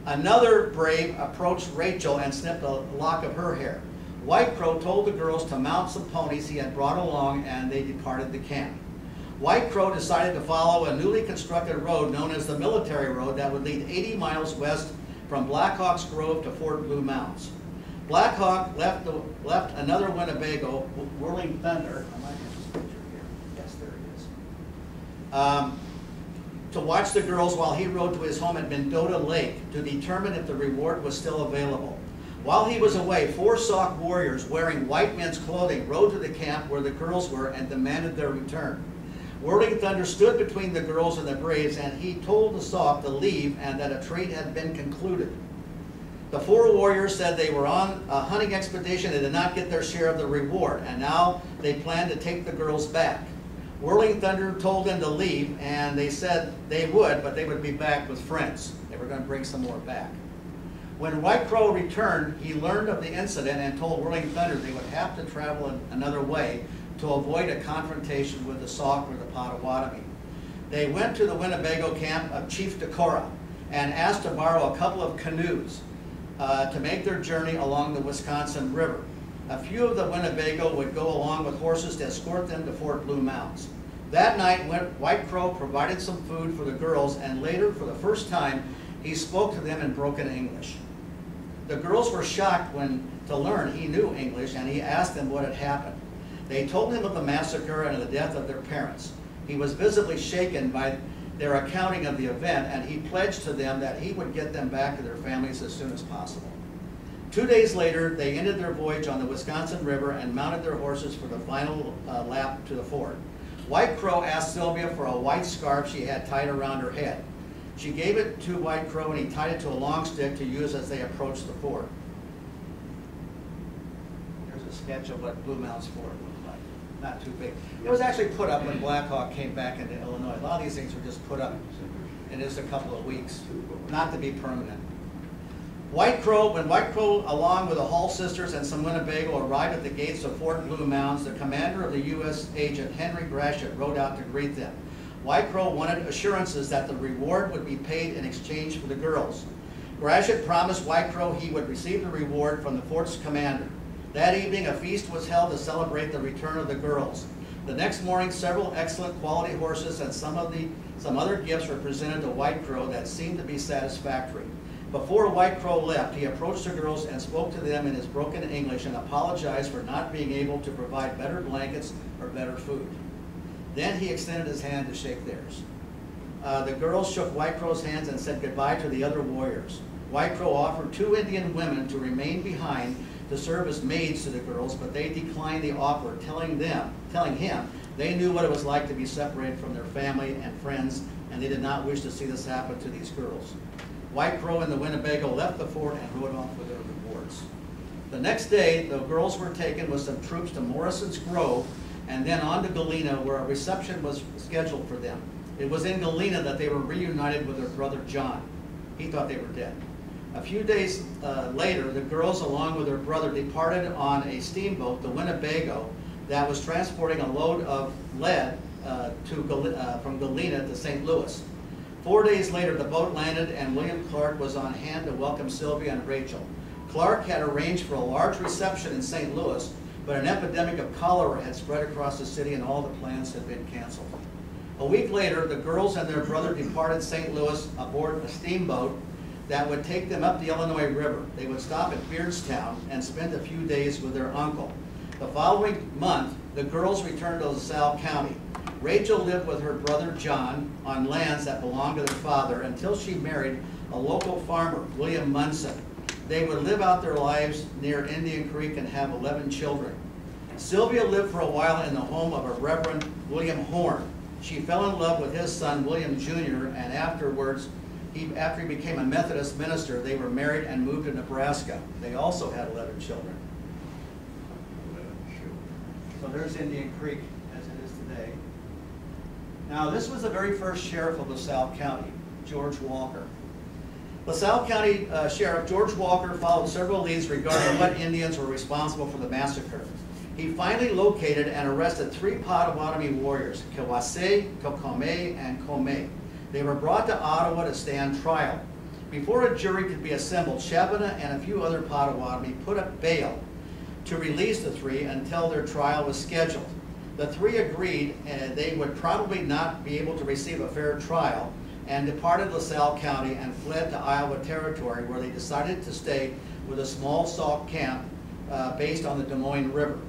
Another brave approached Rachel and snipped a lock of her hair. White Crow told the girls to mount some ponies he had brought along, and they departed the camp. White Crow decided to follow a newly constructed road known as the Military Road that would lead 80 miles west from Blackhawk's Grove to Fort Blue Mounds. Blackhawk left another Winnebago, Whirling Thunder. I might to watch the girls while he rode to his home at Mendota Lake to determine if the reward was still available. While he was away, 4 Sauk warriors wearing white men's clothing rode to the camp where the girls were and demanded their return. Whirling Thunder stood between the girls and the braves, and he told the Sauk to leave and that a trade had been concluded. The 4 warriors said they were on a hunting expedition and did not get their share of the reward, and now they planned to take the girls back. Whirling Thunder told them to leave, and they said they would, but they would be back with friends. They were going to bring some more back. When White Crow returned, he learned of the incident and told Whirling Thunder they would have to travel another way to avoid a confrontation with the Sauk or the Potawatomi. They went to the Winnebago camp of Chief Decorah and asked to borrow a couple of canoes to make their journey along the Wisconsin River. A few of the Winnebago would go along with horses to escort them to Fort Blue Mounds. That night, White Crow provided some food for the girls, and later, for the first time, he spoke to them in broken English. The girls were shocked to learn he knew English, and he asked them what had happened. They told him of the massacre and of the death of their parents. He was visibly shaken by their accounting of the event, and he pledged to them that he would get them back to their families as soon as possible. 2 days later, they ended their voyage on the Wisconsin River and mounted their horses for the final lap to the fort. White Crow asked Sylvia for a white scarf she had tied around her head. She gave it to White Crow, and he tied it to a long stick to use as they approached the fort. Here's a sketch of what Blue Mounds Fort looked like. Not too big. It was actually put up when Black Hawk came back into Illinois. A lot of these things were just put up in just a couple of weeks, not to be permanent. When White Crow, along with the Hall sisters and some Winnebago, arrived at the gates of Fort Blue Mounds, the commander of the U.S. agent, Henry Gratiot, rode out to greet them. White Crow wanted assurances that the reward would be paid in exchange for the girls. Gratiot promised White Crow he would receive the reward from the fort's commander. That evening, a feast was held to celebrate the return of the girls. The next morning, several excellent quality horses and some other gifts were presented to White Crow that seemed to be satisfactory. Before White Crow left, he approached the girls and spoke to them in his broken English and apologized for not being able to provide better blankets or better food. Then he extended his hand to shake theirs. The girls shook White Crow's hands and said goodbye to the other warriors. White Crow offered 2 Indian women to remain behind to serve as maids to the girls, but they declined the offer, telling him they knew what it was like to be separated from their family and friends, and they did not wish to see this happen to these girls. White Crow and the Winnebago left the fort and rode off with their rewards. The next day, the girls were taken with some troops to Morrison's Grove and then on to Galena, where a reception was scheduled for them. It was in Galena that they were reunited with their brother John. He thought they were dead. A few days later, the girls, along with their brother, departed on a steamboat, the Winnebago, that was transporting a load of lead from Galena to St. Louis. 4 days later, the boat landed, and William Clark was on hand to welcome Sylvia and Rachel. Clark had arranged for a large reception in St. Louis, but an epidemic of cholera had spread across the city, and all the plans had been canceled. A week later, the girls and their brother departed St. Louis aboard a steamboat that would take them up the Illinois River. They would stop at Beardstown and spend a few days with their uncle. The following month, the girls returned to LaSalle County. Rachel lived with her brother John on lands that belonged to their father until she married a local farmer, William Munson. They would live out their lives near Indian Creek and have 11 children. Sylvia lived for a while in the home of a Reverend William Horn. She fell in love with his son, William Jr., and afterwards, after he became a Methodist minister, they were married and moved to Nebraska. They also had 11 children. So there's Indian Creek as it is today. Now, this was the very first sheriff of LaSalle County, George Walker. LaSalle County Sheriff George Walker followed several leads regarding what Indians were responsible for the massacre. He finally located and arrested 3 Potawatomi warriors, Kawase, Kokome, and Kome. They were brought to Ottawa to stand trial. Before a jury could be assembled, Shabana and a few other Potawatomi put up bail to release the 3 until their trial was scheduled. The 3 agreed they would probably not be able to receive a fair trial, and departed LaSalle County and fled to Iowa Territory, where they decided to stay with a small Sauk camp based on the Des Moines River.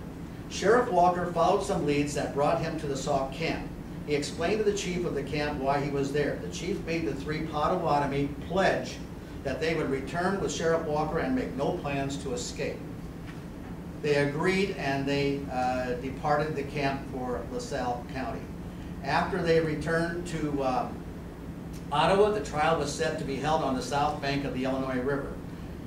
Sheriff Walker followed some leads that brought him to the Sauk camp. He explained to the chief of the camp why he was there. The chief made the three Potawatomi pledge that they would return with Sheriff Walker and make no plans to escape. They agreed, and they departed the camp for LaSalle County. After they returned to Ottawa, the trial was set to be held on the south bank of the Illinois River.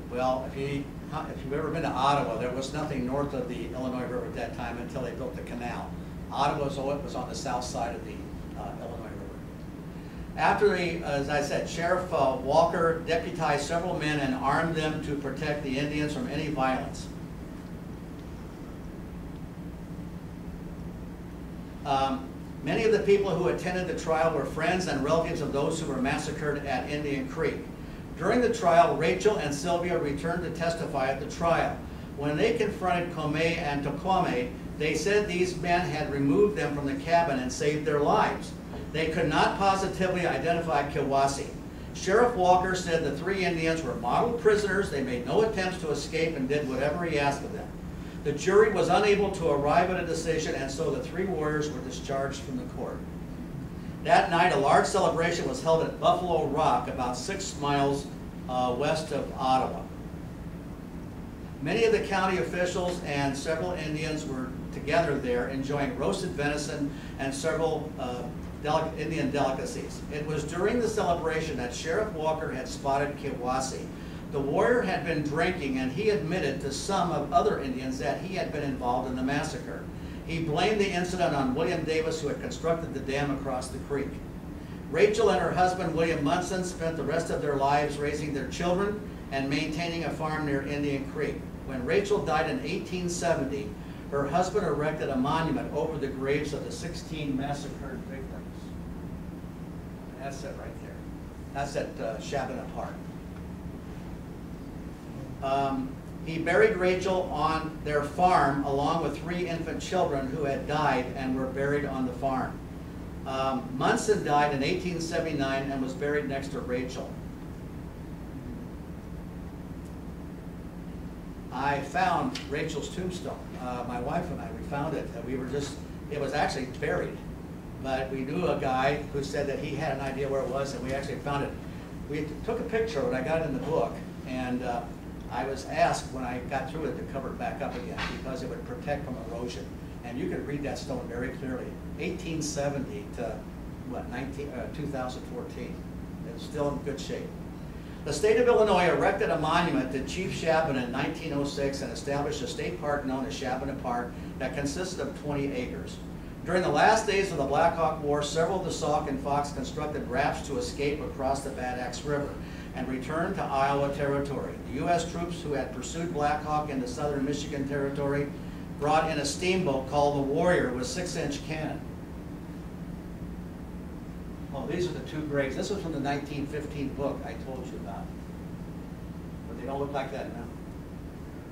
Well, if you've ever been to Ottawa, there was nothing north of the Illinois River at that time until they built the canal. Ottawa was on the south side of the Illinois River. After as I said, Sheriff Walker deputized several men and armed them to protect the Indians from any violence. Many of the people who attended the trial were friends and relatives of those who were massacred at Indian Creek. During the trial, Rachel and Sylvia returned to testify at the trial. When they confronted Comey and Tokwame, they said these men had removed them from the cabin and saved their lives. They could not positively identify Kiwasi. Sheriff Walker said the three Indians were model prisoners. They made no attempts to escape and did whatever he asked of them. The jury was unable to arrive at a decision, and so the three warriors were discharged from the court. That night, a large celebration was held at Buffalo Rock, about 6 miles west of Ottawa. Many of the county officials and several Indians were together there enjoying roasted venison and several Indian delicacies. It was during the celebration that Sheriff Walker had spotted Kiwasi. The warrior had been drinking, and he admitted to some of other Indians that he had been involved in the massacre. He blamed the incident on William Davis, who had constructed the dam across the creek. Rachel and her husband, William Munson, spent the rest of their lives raising their children and maintaining a farm near Indian Creek. When Rachel died in 1870, her husband erected a monument over the graves of the 16 massacred victims. That's it right there. That's at Shabana Park. He buried Rachel on their farm along with 3 infant children who had died and were buried on the farm. Munson died in 1879 and was buried next to Rachel. I found Rachel's tombstone. My wife and I, we found it. It was actually buried. But we knew a guy who said that he had an idea where it was, and we actually found it. We took a picture of it. I got it in the book. And I was asked when I got through it to cover it back up again because it would protect from erosion. And you could read that stone very clearly. 1870 to, what, 2014. It's still in good shape. The state of Illinois erected a monument to Chief Shabana in 1906 and established a state park known as Shabana Park that consisted of 20 acres. During the last days of the Black Hawk War, several of the Sauk and Fox constructed rafts to escape across the Bad Axe River and return to Iowa Territory. The U.S. troops who had pursued Black Hawk into southern Michigan Territory brought in a steamboat called the Warrior with 6-inch cannon. Oh, these are the 2 graves. This was from the 1915 book I told you about. But they don't look like that now.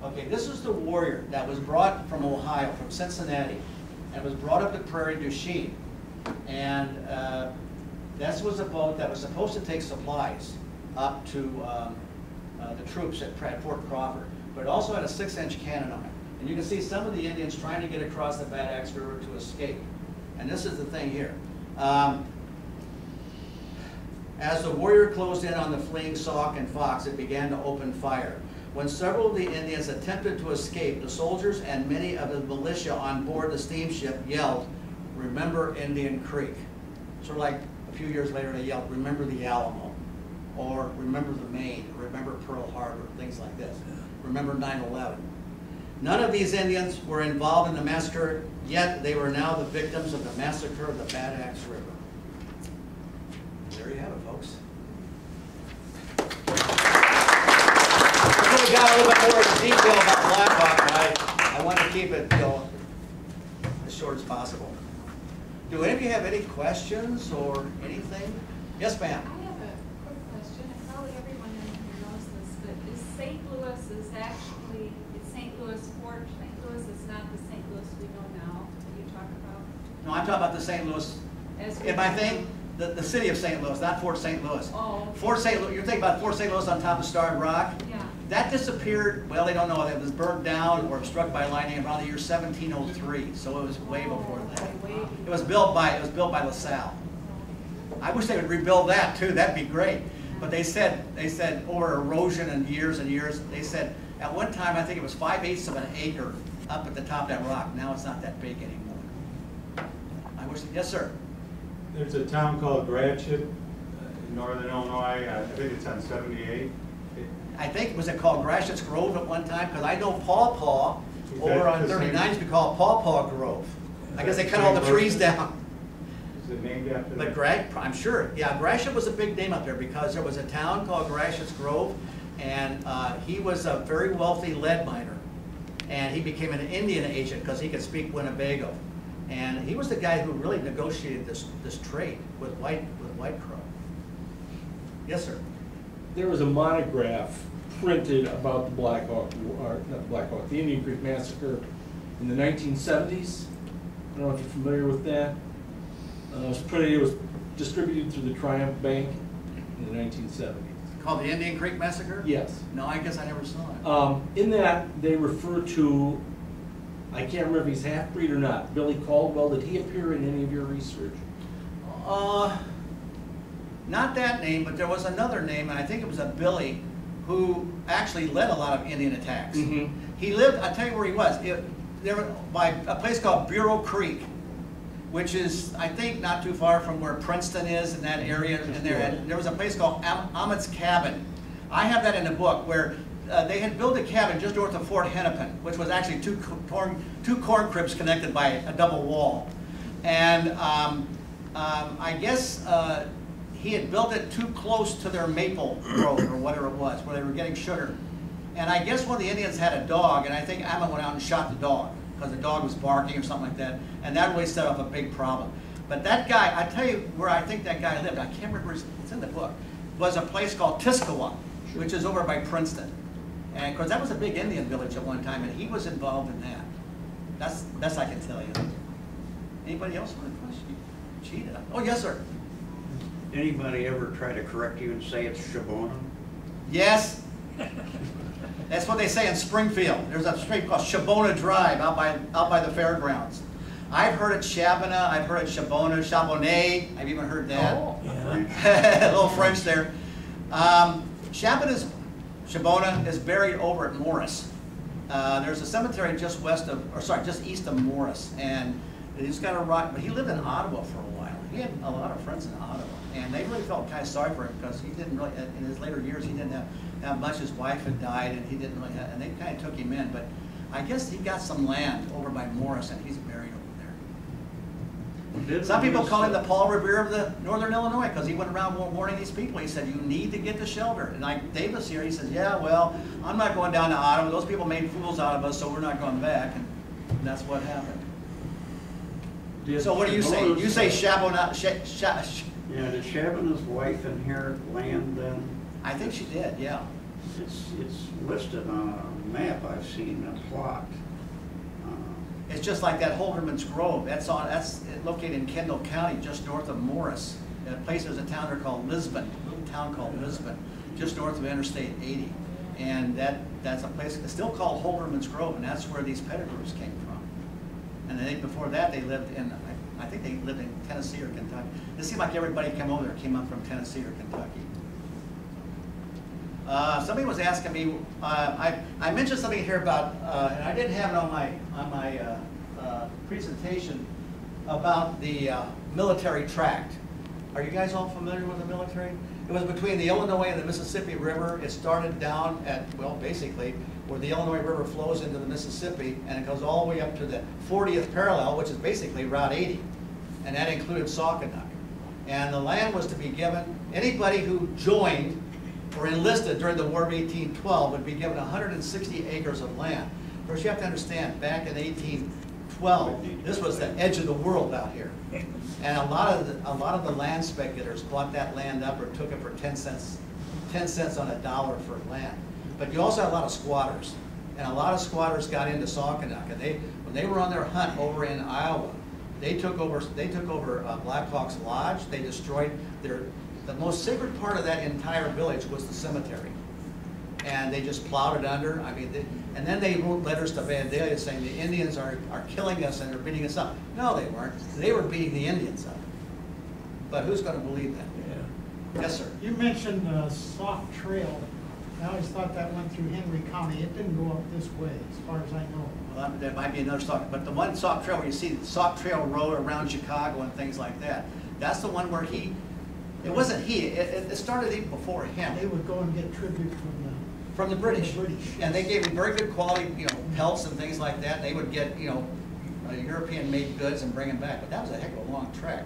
Okay, this is the Warrior that was brought from Ohio, from Cincinnati, and was brought up to Prairie du Chien. And this was a boat that was supposed to take supplies up to the troops at Fort Crawford, but it also had a 6-inch cannon on it. And you can see some of the Indians trying to get across the Bad Axe River to escape. And this is the thing here. As the Warrior closed in on the fleeing Sauk and Fox, it began to open fire. When several of the Indians attempted to escape, the soldiers and many of the militia on board the steamship yelled, "Remember Indian Creek." Sort of like a few years later they yelled, "Remember the Alamo," or "Remember the Maine," or "Remember Pearl Harbor," things like this. "Remember 9/11." None of these Indians were involved in the massacre, yet they were now the victims of the massacre of the Bad Axe River. There you have it, folks. We got a little bit more detail about Black Hawk, but I want to keep it as short as possible. Do any of you have any questions or anything? Yes, ma'am. I have a quick question, and probably everyone in here knows this, but is St. Louis actually, it's St. Louis Fort St. Louis, it's not the St. Louis we know now that you talk about? No, I'm talking about the St. Louis. As In my thing, The city of St. Louis, not Fort St. Louis. Oh. Fort St. Louis, you're thinking about Fort St. Louis on top of Starved Rock? Yeah. That disappeared, well, they don't know, it was burned down or struck by lightning around the year 1703, so it was way before that. It was built by LaSalle. I wish they would rebuild that too, that'd be great. But they said over erosion and years, they said at one time, I think it was 5/8 of an acre up at the top of that rock. Now it's not that big anymore. I wish, yes, sir. There's a town called Gratiot in northern Illinois. I think it's on 78. I think, was it called Gratiot's Grove at one time? Because I know Paw Paw over on 39 used to call it Paw Paw Grove. I guess they cut all the trees down. Is it named after But that? I'm sure, yeah, Gratiot was a big name up there because there was a town called Gratiot's Grove, and he was a very wealthy lead miner. And he became an Indian agent because he could speak Winnebago. And he was the guy who really negotiated this trade with White Crow. Yes, sir. There was a monograph printed about the the Indian Creek Massacre in the 1970s. I don't know if you're familiar with that. It was distributed through the Triumph Bank in the 1970s. Called the Indian Creek Massacre? Yes. No, I guess I never saw it. In that, they refer to, I can't remember if he's half-breed or not, Billy Caldwell. Did he appear in any of your research? Not that name, but there was another name, and I think it was a Billy, who actually led a lot of Indian attacks. Mm-hmm. He lived, I'll tell you where he was, by a place called Bureau Creek, which is, I think, not too far from where Princeton is in that area. And there was a place called Amit's Cabin. I have that in the book where they had built a cabin just north of Fort Hennepin, which was actually two corn cribs connected by a double wall. And I guess he had built it too close to their maple grove or whatever it was, where they were getting sugar. And I guess one of the Indians had a dog, and I think Amit went out and shot the dog because the dog was barking or something like that, and that really set off a big problem. But that guy, I tell you where I think that guy lived, I can't remember, it's in the book, was a place called Tiskawa, which is over by Princeton. And of course, that was a big Indian village at one time, and he was involved in that. That's best I can tell you. Anybody else want a question? Cheetah. Oh, yes, sir. Anybody ever try to correct you and say it's Shabona? Yes. That's what they say in Springfield. There's a street called Shabona Drive out by the fairgrounds. I've heard it Shabana, I've heard it Shabona, Chabonnet, I've even heard that. Oh, yeah. A little French there. Shabona is buried over at Morris. There's a cemetery just east of Morris, and he's got a rock, but he lived in Ottawa for a while. He had a lot of friends in Ottawa, and they really felt kind of sorry for him because he didn't really, in his later years, he didn't have much. His wife had died, and he didn't really have, and they kind of took him in, but I guess he got some land over by Morris, and he's buried over there. Some people call him the Paul Revere of the Northern Illinois because he went around warning these people. He said, you need to get to shelter. And like Davis here, he says, yeah, well, I'm not going down to Ottawa. Those people made fools out of us, so we're not going back. And that's what happened. So what do you say? You say Shabona. Yeah, did Shabona's wife inherit land then? I think she did, yeah. It's listed on a map I've seen, a plot. It's just like that Holderman's Grove. That's located in Kendall County, just north of Morris. In a place, there's a town there called Lisbon, a little town called Lisbon, just north of Interstate 80. And that's a place, it's still called Holderman's Grove, and that's where these Pettigrews came from. And I think before that they lived in, I think they lived in Tennessee or Kentucky. It seemed like everybody came over there came up from Tennessee or Kentucky. Somebody was asking me, I mentioned something here about, and I didn't have it on my presentation, about the military tract. Are you guys all familiar with the military? It was between the Illinois and the Mississippi River. It started down at, well, basically, where the Illinois River flows into the Mississippi, and it goes all the way up to the 40th parallel, which is basically Route 80, and that included Saukanack. And the land was to be given, anybody who joined or enlisted during the War of 1812 would be given 160 acres of land. Of course, you have to understand, back in 1812, this was the edge of the world out here. And a lot of the land speculators bought that land up or took it for 10 cents on a dollar for land. But you also had a lot of squatters. And a lot of squatters got into Saukanack. And when they were on their hunt over in Iowa, They took over Black Hawk's Lodge. They destroyed the most sacred part of that entire village was the cemetery. And they just plowed it under. I mean, and then they wrote letters to Vandalia saying the Indians are killing us and they're beating us up. No, they weren't. They were beating the Indians up. But who's going to believe that? Yeah. Yes, sir. You mentioned Soft Trail. I always thought that went through Henry County. It didn't go up this way, as far as I know. Well, that might be another Soft, but the one Soft Trail where you see the Soft Trail Road around Chicago and things like that, that's the one where it wasn't it started even before him. They would go and get tribute From the British. From the British. And they gave them very good quality, pelts and things like that. They would get, European-made goods and bring them back. But that was a heck of a long trek.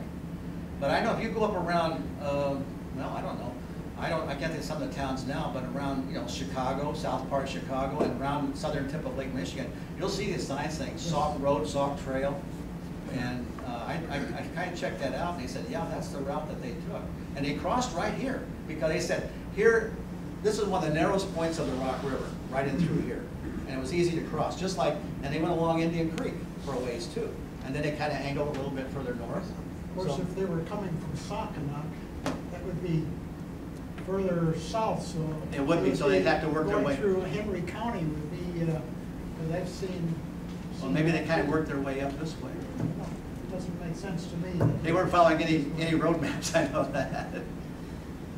But I know if you go up around, I don't know. I can't think of some of the towns now, but around, Chicago, south part of Chicago, and around southern tip of Lake Michigan, you'll see these signs saying Soft Road, Soft Trail. And I kind of checked that out, and they said, yeah, that's the route that they took. And they crossed right here, because they said, this is one of the narrowest points of the Rock River, right in through here. And it was easy to cross, and they went along Indian Creek for a ways too. And then they kind of angled a little bit further north. Of course, if they were coming from Saukkonak, that would be further south, so. It would be, so they'd have to work their way. Going through Henry County would be, because I've seen. Well, maybe they kind of worked their way up this way. It doesn't make sense to me. They weren't following any road maps, I know that.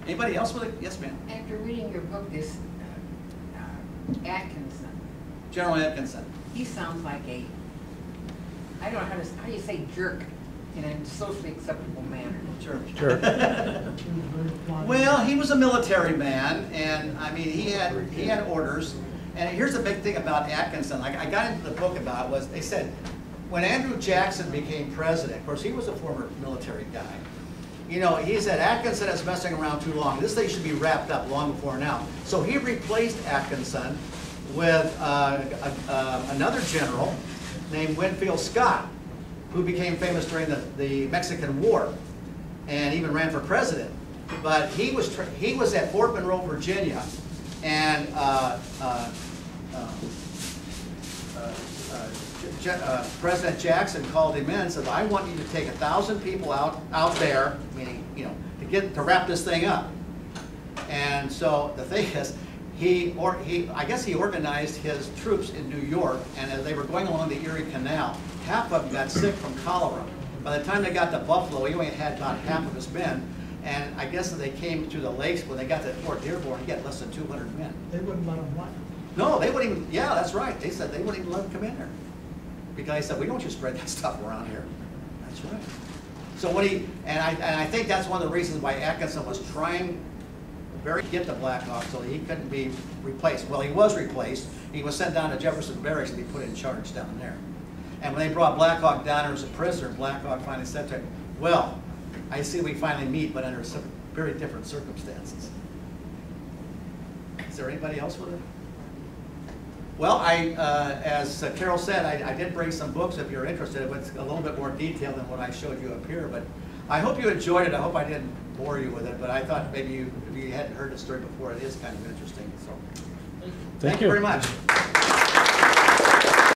Anybody else with it? Yes, ma'am. After reading your book, this Atkinson, General Atkinson. he sounds like I don't know how do you say jerk in a socially acceptable manner? Sure. Well, he was a military man, and I mean, he had orders. And here's the big thing about Atkinson. Like I got into the book about was they said when Andrew Jackson became president. Of course, he was a former military guy. He said Atkinson is messing around too long. This thing should be wrapped up long before now. So he replaced Atkinson with another general named Winfield Scott, who became famous during the Mexican War and even ran for president. But he was at Fort Monroe, Virginia, and President Jackson called him in and said, I want you to take 1,000 people out there, meaning, to wrap this thing up. And so the thing is, I guess he organized his troops in New York, and as they were going along the Erie Canal, half of them got sick from cholera. By the time they got to Buffalo, he only had about half of his men. And I guess they came to the lakes, when they got to Fort Dearborn, he got less than 200 men. They wouldn't let them what? No, they wouldn't even, yeah, that's right. They said they wouldn't even let them come in there. Because they said, we don't want you to spread that stuff around here. That's right. So I think that's one of the reasons why Atkinson was trying very to get to Black Hawk so that he couldn't be replaced. Well, he was replaced. He was sent down to Jefferson Barracks to be put in charge down there. And when they brought Black Hawk down there as a prisoner, Black Hawk finally said to him, well, I see we finally meet, but under some very different circumstances. Is there anybody else with it? Well, as Carol said, I did bring some books if you're interested. It's a little bit more detailed than what I showed you up here, but I hope you enjoyed it. I hope I didn't bore you with it, but I thought maybe if you hadn't heard the story before, it is kind of interesting. So, thank you very much.